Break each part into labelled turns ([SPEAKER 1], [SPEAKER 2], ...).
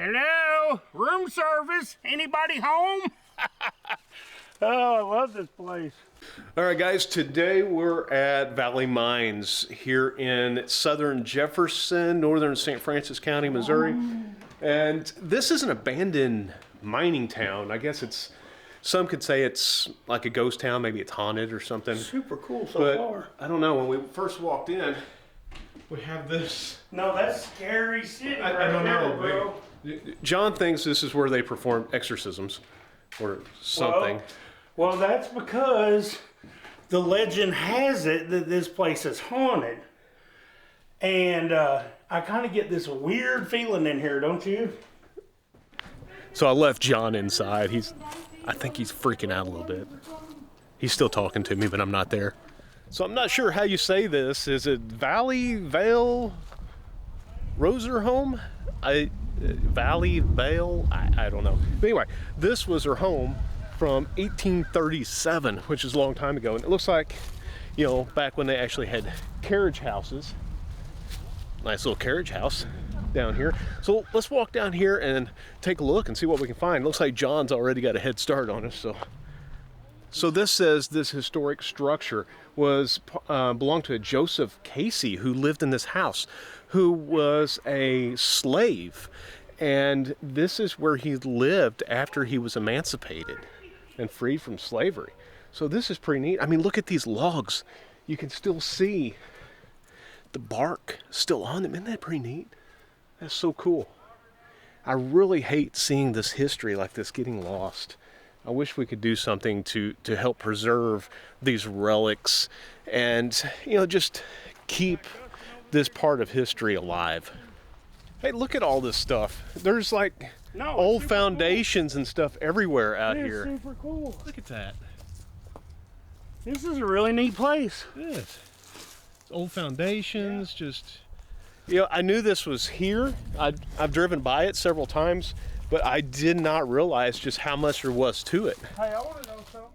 [SPEAKER 1] Hello? Room service? Anybody home? Oh, I love this place.
[SPEAKER 2] All right, guys, today we're at Valle Mines here in southern Jefferson, northern St. Francis County, Missouri. And this is an abandoned mining town. I guess some could say it's like a ghost town, maybe it's haunted or something.
[SPEAKER 1] Super cool so far.
[SPEAKER 2] I don't know, when we first walked in, we have this.
[SPEAKER 1] No, that's scary city
[SPEAKER 2] I
[SPEAKER 1] right
[SPEAKER 2] don't
[SPEAKER 1] there,
[SPEAKER 2] know,
[SPEAKER 1] bro.
[SPEAKER 2] John thinks this is where they perform exorcisms or something.
[SPEAKER 1] Well, that's because the legend has it that this place is haunted. And I kind of get this weird feeling in here, don't you?
[SPEAKER 2] So I left John inside. I think he's freaking out a little bit. He's still talking to me, but I'm not there. So I'm not sure how you say this. Is it Vale Roserhome? Vale? I don't know. But anyway, this was her home from 1837, which is a long time ago. And it looks like, you know, back when they actually had carriage houses. Nice little carriage house down here. So let's walk down here and take a look and see what we can find. Looks like John's already got a head start on us. So this says this historic structure was belonged to a Joseph Casey who lived in this house, who was a slave. And this is where he lived after he was emancipated and freed from slavery. So this is pretty neat. I mean, look at these logs. You can still see the bark still on them. Isn't that pretty neat? That's so cool. I really hate seeing this history like this getting lost. I wish we could do something to help preserve these relics and, you know, just keep this part of history alive. Hey, look at all this stuff. There's like old foundations and stuff everywhere out here.
[SPEAKER 1] It's super cool.
[SPEAKER 2] Look at that.
[SPEAKER 1] This is a really neat place.
[SPEAKER 2] It is. It's old foundations, just, you know, I knew this was here. I've driven by it several times, but I did not realize just how much there was to it.
[SPEAKER 1] Hey, I want to know something.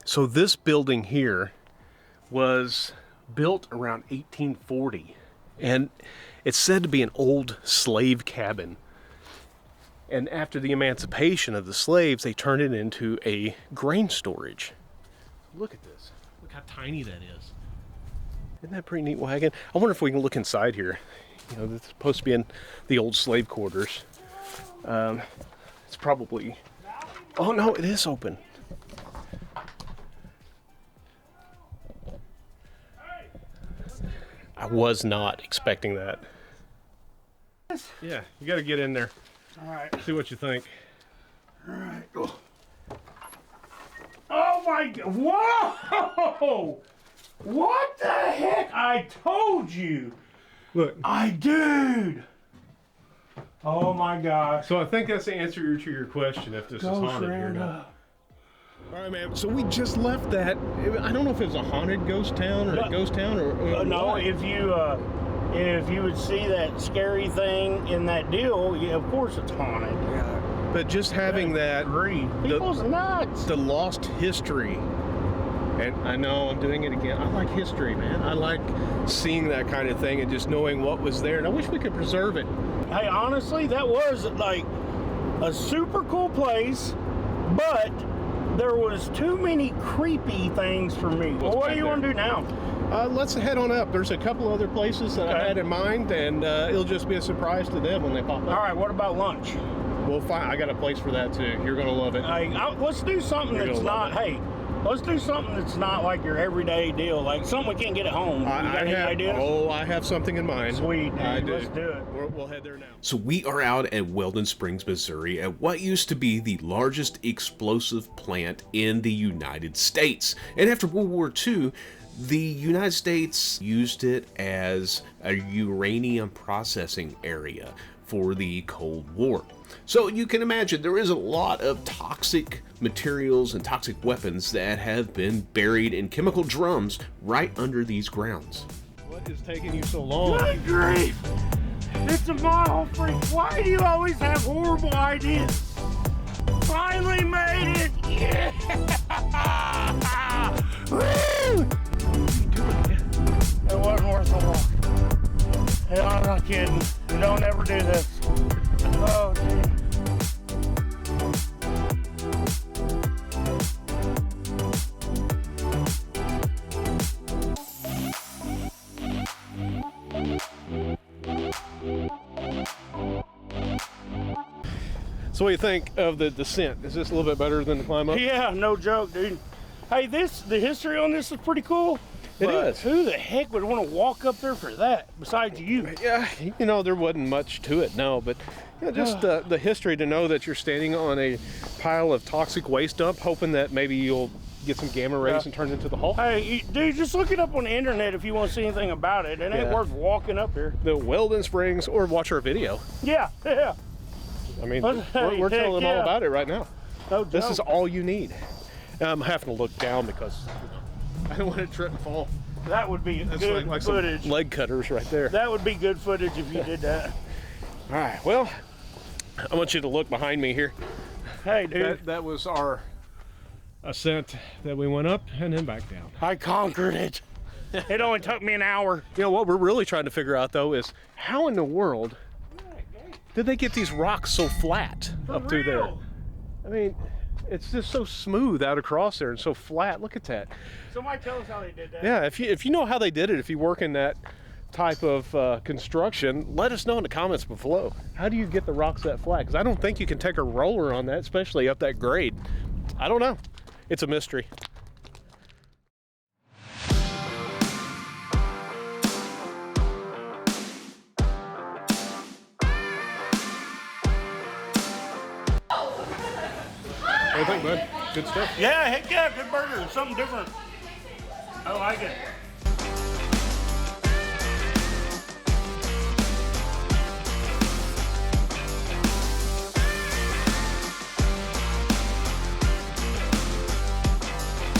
[SPEAKER 2] So this building here was built around 1840, and it's said to be an old slave cabin. And after the emancipation of the slaves, they turned it into a grain storage. Look at this. Look how tiny that is. Isn't that a pretty neat wagon? I wonder if we can look inside here. You know, this is supposed to be in the old slave quarters. It's probably... Oh no, it is open. I was not expecting that. Yeah, you got to get in there.
[SPEAKER 1] All right.
[SPEAKER 2] See what you think.
[SPEAKER 1] All right. Oh my God. Whoa! What the heck? I told you.
[SPEAKER 2] Look.
[SPEAKER 1] Dude. Oh my gosh.
[SPEAKER 2] So I think that's the answer to your question, if this is haunted or not. All right, man. So we just left that. I don't know if it was a haunted ghost town or a ghost town or
[SPEAKER 1] no,
[SPEAKER 2] what.
[SPEAKER 1] if you would see that scary thing in that deal, yeah, of course it's haunted.
[SPEAKER 2] Yeah. But just having that,
[SPEAKER 1] people's nuts.
[SPEAKER 2] The lost history. And I know I'm doing it again. I like history, man. I like seeing that kind of thing and just knowing what was there. And I wish we could preserve it.
[SPEAKER 1] Hey, honestly, that was like a super cool place, but there was too many creepy things for me. Well, what do you want to do now?
[SPEAKER 2] Let's head on up. There's a couple other places that I had in mind, and it'll just be a surprise to them when they pop up.
[SPEAKER 1] All right, what about lunch?
[SPEAKER 2] Well, fine. I got a place for that too. You're gonna love it.
[SPEAKER 1] Let's do something that's not. Hey, let's do something that's not like your everyday deal, like something we can't get at home. You got any ideas?
[SPEAKER 2] Oh, I have something in mind.
[SPEAKER 1] Sweet, dude.
[SPEAKER 2] I do.
[SPEAKER 1] Let's do it.
[SPEAKER 2] We'll head there now.
[SPEAKER 3] So we are out at Weldon Springs, Missouri, at what used to be the largest explosive plant in the United States. And after World War II, the United States used it as a uranium processing area for the Cold War. So you can imagine there is a lot of toxic materials and toxic weapons that have been buried in chemical drums right under these grounds.
[SPEAKER 2] What is taking you so long?
[SPEAKER 1] Good grief! It's a mile free. Why do you always have horrible ideas? Finally made it! Yeah! Woo! It wasn't worth the walk. Hell, I'm not kidding. You don't ever do this. Oh, dude.
[SPEAKER 2] So what do you think of the descent? Is this a little bit better than the climb up?
[SPEAKER 1] Yeah, no joke, dude. Hey, the history on this is pretty cool.
[SPEAKER 2] It is.
[SPEAKER 1] Who the heck would want to walk up there for that besides you?
[SPEAKER 2] Yeah, you know, there wasn't much to it, no, but you know, just the history to know that you're standing on a pile of toxic waste dump, hoping that maybe you'll get some gamma rays and turn into the Hulk.
[SPEAKER 1] Hey, dude, just look it up on the internet if you want to see anything about it. It ain't worth walking up here.
[SPEAKER 2] The Weldon Springs, or watch our video.
[SPEAKER 1] Yeah.
[SPEAKER 2] I mean,
[SPEAKER 1] Hey,
[SPEAKER 2] we're telling them all
[SPEAKER 1] yeah.
[SPEAKER 2] about it right now.
[SPEAKER 1] No joke.
[SPEAKER 2] This is all you need. I'm having to look down because I don't want to trip and fall.
[SPEAKER 1] That would be
[SPEAKER 2] That's
[SPEAKER 1] good
[SPEAKER 2] like
[SPEAKER 1] footage.
[SPEAKER 2] some leg cutters right there.
[SPEAKER 1] That would be good footage if you did that.
[SPEAKER 2] All right, well, I want you to look behind me here.
[SPEAKER 1] Hey, dude.
[SPEAKER 2] That was our ascent that we went up and then back down.
[SPEAKER 1] I conquered it. It only took me an hour.
[SPEAKER 2] You know, what we're really trying to figure out, though, is how in the world did they get these rocks so flat up through there? I mean, it's just so smooth out across there and so flat. Look at that.
[SPEAKER 1] Somebody tell us how they did that.
[SPEAKER 2] Yeah, if you know how they did it, if you work in that type of construction, let us know in the comments below. How do you get the rocks that flat? Because I don't think you can take a roller on that, especially up that grade. I don't know. It's a mystery. What do you think, bud? Good stuff.
[SPEAKER 1] Yeah, heck yeah, good burger. Something different. I like it.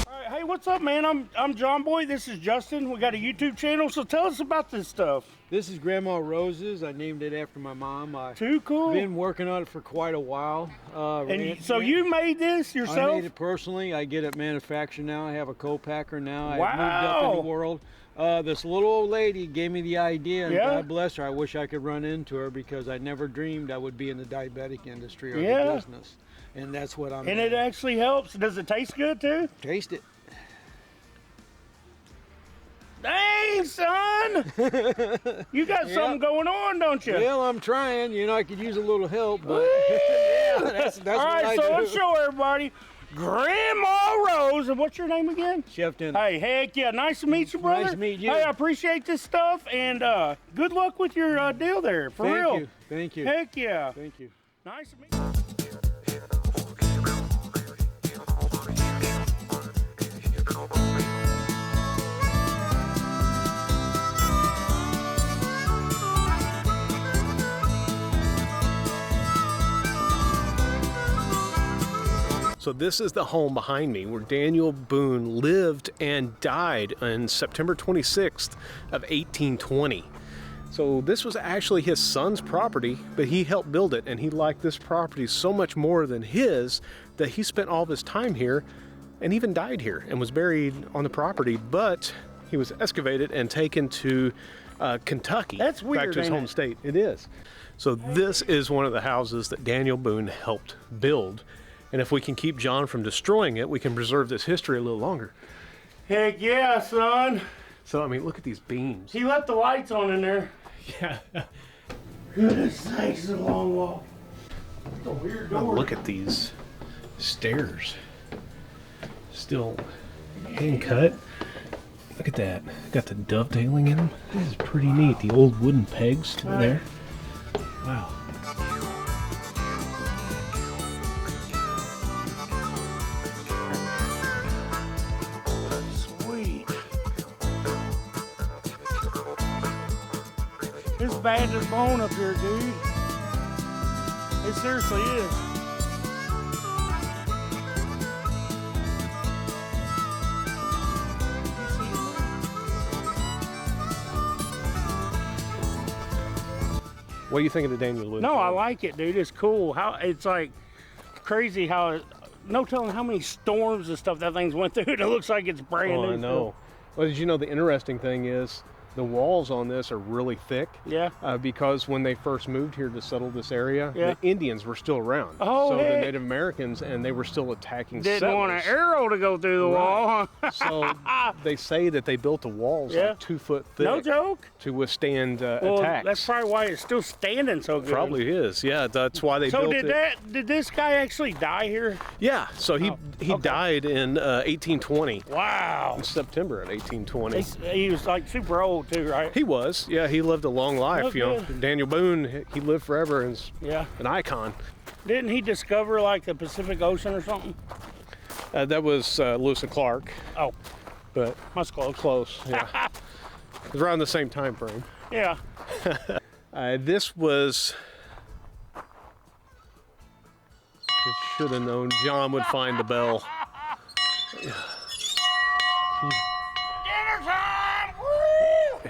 [SPEAKER 1] All right, hey, what's up, man? I'm John Boy. This is Justin. We got a YouTube channel, so tell us about this stuff.
[SPEAKER 4] This is Grandma Rose's. I named it after my mom.
[SPEAKER 1] Too cool.
[SPEAKER 4] I've been working on it for quite a while.
[SPEAKER 1] So you made this yourself?
[SPEAKER 4] I made it personally. I get it manufactured now. I have a co-packer now.
[SPEAKER 1] Wow.
[SPEAKER 4] I've moved up in the world. This little old lady gave me the idea, and
[SPEAKER 1] Yeah.
[SPEAKER 4] God bless her. I wish I could run into her because I never dreamed I would be in the diabetic industry or
[SPEAKER 1] Yeah.
[SPEAKER 4] the business. And that's what I'm
[SPEAKER 1] And it actually helps. Does it taste good too?
[SPEAKER 4] Taste it.
[SPEAKER 1] Dang, son! You got something going on, don't you?
[SPEAKER 4] Well, I'm trying. You know, I could use a little help, but that's
[SPEAKER 1] All
[SPEAKER 4] what
[SPEAKER 1] right,
[SPEAKER 4] I
[SPEAKER 1] so
[SPEAKER 4] do.
[SPEAKER 1] let's show everybody. Grandma Rose, and what's your name again?
[SPEAKER 4] Chef Dennis.
[SPEAKER 1] Hey, heck yeah, nice to meet you, brother.
[SPEAKER 4] Nice to meet you.
[SPEAKER 1] Hey, I appreciate this stuff, and good luck with your deal there, for real.
[SPEAKER 4] Thank you. Thank you.
[SPEAKER 1] Heck yeah.
[SPEAKER 4] Thank you.
[SPEAKER 1] Nice to meet you.
[SPEAKER 2] So this is the home behind me where Daniel Boone lived and died on September 26th of 1820. So this was actually his son's property, but he helped build it, and he liked this property so much more than his that he spent all of his time here and even died here and was buried on the property, but he was excavated and taken to Kentucky.
[SPEAKER 1] That's weird,
[SPEAKER 2] back to his
[SPEAKER 1] ain't
[SPEAKER 2] home
[SPEAKER 1] it?
[SPEAKER 2] state. It is. So this is one of the houses that Daniel Boone helped build. And if we can keep John from destroying it, we can preserve this history a little longer.
[SPEAKER 1] Heck yeah, son.
[SPEAKER 2] So, I mean, look at these beams.
[SPEAKER 1] He left the lights on in there.
[SPEAKER 2] Yeah.
[SPEAKER 1] Goodness sakes, it's a long walk. It's a weird door.
[SPEAKER 2] Look at these stairs. Still hand cut. Look at that. Got the dovetailing in them. This is pretty neat. The old wooden pegs still there. Wow.
[SPEAKER 1] Sweet. It's bad as bone up here, dude. It seriously is.
[SPEAKER 2] What do you think of the Daniel Boone?
[SPEAKER 1] No, I like it, dude. It's cool. How it's like crazy how no telling how many storms and stuff that thing's went through. It looks like it's brand new.
[SPEAKER 2] I know. Well, did you know the interesting thing is the walls on this are really thick?
[SPEAKER 1] Yeah.
[SPEAKER 2] Because when they first moved here to settle this area,
[SPEAKER 1] Yeah.
[SPEAKER 2] the Indians were still around.
[SPEAKER 1] Oh,
[SPEAKER 2] so
[SPEAKER 1] heck.
[SPEAKER 2] the Native Americans, and they were still attacking
[SPEAKER 1] Didn't want an
[SPEAKER 2] settlers.
[SPEAKER 1] arrow to go through the wall. Huh?
[SPEAKER 2] So they say that they built the walls
[SPEAKER 1] Yeah.
[SPEAKER 2] like 2 foot thick
[SPEAKER 1] No joke.
[SPEAKER 2] to withstand
[SPEAKER 1] Well,
[SPEAKER 2] attacks.
[SPEAKER 1] that's probably why it's still standing so good.
[SPEAKER 2] Probably is. Yeah, that's why they
[SPEAKER 1] So
[SPEAKER 2] built
[SPEAKER 1] did
[SPEAKER 2] it.
[SPEAKER 1] did this guy actually die here?
[SPEAKER 2] Yeah. So he
[SPEAKER 1] okay.
[SPEAKER 2] died in 1820.
[SPEAKER 1] Wow.
[SPEAKER 2] In September of 1820.
[SPEAKER 1] He was like super old too, right?
[SPEAKER 2] He was. Yeah, he lived a long life.
[SPEAKER 1] Oh,
[SPEAKER 2] you know,
[SPEAKER 1] good.
[SPEAKER 2] Daniel Boone, he lived forever and is
[SPEAKER 1] Yeah.
[SPEAKER 2] an icon.
[SPEAKER 1] Didn't he discover like the Pacific Ocean or something?
[SPEAKER 2] That was Lewis and Clark,
[SPEAKER 1] Oh,
[SPEAKER 2] but
[SPEAKER 1] that's close.
[SPEAKER 2] close. Yeah. It was around the same time frame.
[SPEAKER 1] Yeah.
[SPEAKER 2] This was. Should have known John would find the bell.
[SPEAKER 1] Dinner time! Woo!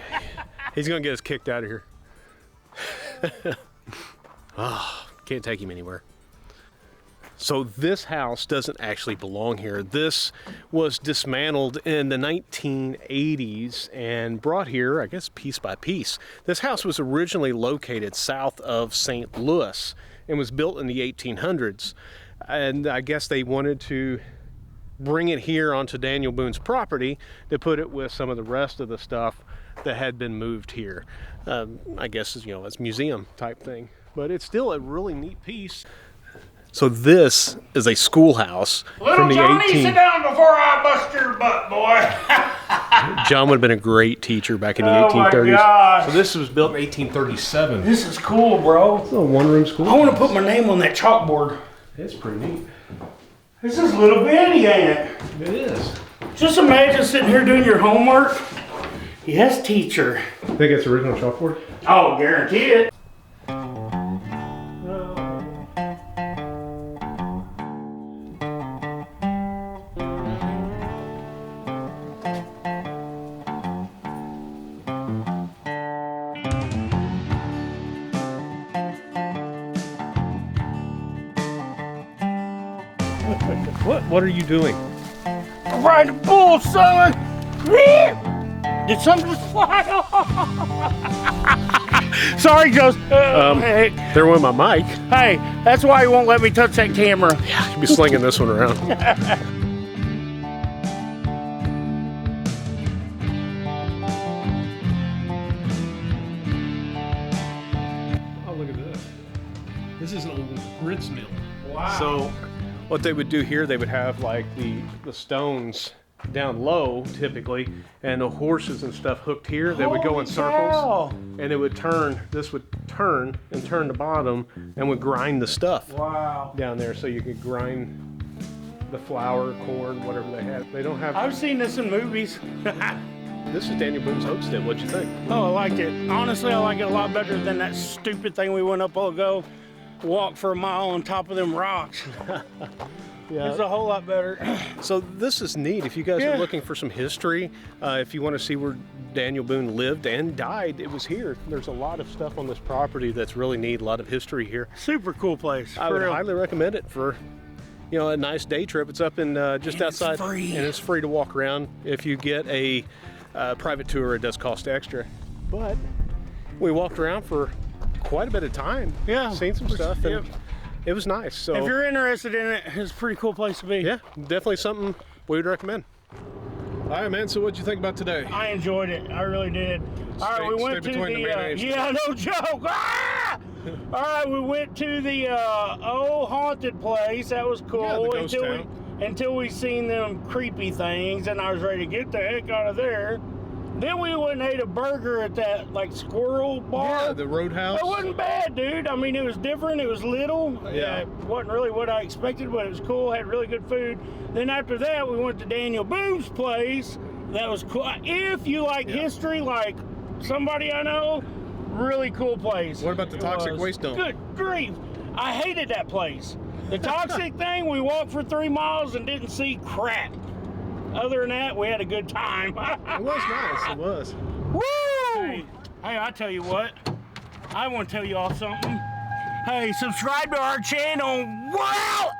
[SPEAKER 2] He's gonna get us kicked out of here. Can't take him anywhere. So this house doesn't actually belong here. This was dismantled in the 1980s and brought here, I guess, piece by piece. This house was originally located south of St. Louis and was built in the 1800s. And I guess they wanted to bring it here onto Daniel Boone's property to put it with some of the rest of the stuff that had been moved here. I guess, you know, it's museum type thing, but it's still a really neat piece. So this is a schoolhouse from the
[SPEAKER 1] Johnny, sit down before I bust your butt, boy.
[SPEAKER 2] John would have been a great teacher back in the
[SPEAKER 1] Oh my
[SPEAKER 2] 1830s.
[SPEAKER 1] gosh.
[SPEAKER 3] So this was built in 1837.
[SPEAKER 1] This is cool, bro.
[SPEAKER 2] It's a one-room school.
[SPEAKER 1] I want to put my name on that chalkboard.
[SPEAKER 2] It's pretty neat.
[SPEAKER 1] This is little bitty, ain't it?
[SPEAKER 2] It is.
[SPEAKER 1] Just imagine sitting here doing your homework. Yes, teacher.
[SPEAKER 2] I think it's original chalkboard.
[SPEAKER 1] Oh, guarantee it.
[SPEAKER 2] What are you doing?
[SPEAKER 1] I'm riding a bull, son. Did something just fly off? Sorry, Joseph. Hey,
[SPEAKER 2] There went my mic.
[SPEAKER 1] hey, that's why he won't let me touch that camera.
[SPEAKER 2] You'll be slinging this one around. Oh, look at this. This is an old grits mill.
[SPEAKER 1] Wow.
[SPEAKER 2] So what they would do here, they would have like the stones down low typically, and the horses and stuff hooked here. They would go in circles, and it would turn. This would turn and turn the bottom, and would grind the stuff
[SPEAKER 1] Wow.
[SPEAKER 2] down there, so you could grind the flour, corn, whatever they had. They don't have.
[SPEAKER 1] I've seen this in movies.
[SPEAKER 2] This is Daniel Boone's homestead. What'd you think?
[SPEAKER 1] Oh, I liked it. Honestly, I like it a lot better than that stupid thing we went up ago. Walk for a mile on top of them rocks. It's a whole lot better.
[SPEAKER 2] So this is neat. If you guys
[SPEAKER 1] Yeah.
[SPEAKER 2] are looking for some history, if you want to see where Daniel Boone lived and died, it was here. There's a lot of stuff on this property that's really neat. A lot of history here.
[SPEAKER 1] Super cool place.
[SPEAKER 2] I
[SPEAKER 1] for
[SPEAKER 2] would
[SPEAKER 1] real.
[SPEAKER 2] highly recommend it for, you know, a nice day trip. It's up in just outside,
[SPEAKER 1] free.
[SPEAKER 2] and it's free to walk around. If you get a private tour, it does cost extra. But we walked around for quite a bit of time.
[SPEAKER 1] Yeah.
[SPEAKER 2] Seen some stuff, and
[SPEAKER 1] Yep.
[SPEAKER 2] it was nice. So
[SPEAKER 1] If you're interested in it, it's a pretty cool place to be.
[SPEAKER 2] yeah, definitely something we would recommend. All right, man. So what'd you think about today?
[SPEAKER 1] I enjoyed it. I really did. All right, we went
[SPEAKER 2] stay
[SPEAKER 1] to
[SPEAKER 2] between the mayonnaise.
[SPEAKER 1] yeah, no joke. Ah! All right, we went to the old haunted place. That was cool.
[SPEAKER 2] Yeah, the ghost
[SPEAKER 1] until we seen them creepy things, and I was ready to get the heck out of there. Then we went and ate a burger at that like squirrel bar.
[SPEAKER 2] Yeah, the Roadhouse.
[SPEAKER 1] It wasn't bad, dude. I mean, it was different. It was little.
[SPEAKER 2] Yeah.
[SPEAKER 1] It wasn't really what I expected, but it was cool. Had really good food. Then after that, we went to Daniel Boone's place. That was cool. If you like history, like somebody I know, really cool place.
[SPEAKER 2] What about the
[SPEAKER 1] It
[SPEAKER 2] toxic
[SPEAKER 1] was.
[SPEAKER 2] waste dump?
[SPEAKER 1] Good grief. I hated that place. The toxic thing, we walked for 3 miles and didn't see crap. Other than that, we had a good time.
[SPEAKER 2] It was nice. It was.
[SPEAKER 1] Woo! Hey, I tell you what, I want to tell you all something. Hey, subscribe to our channel. Wow!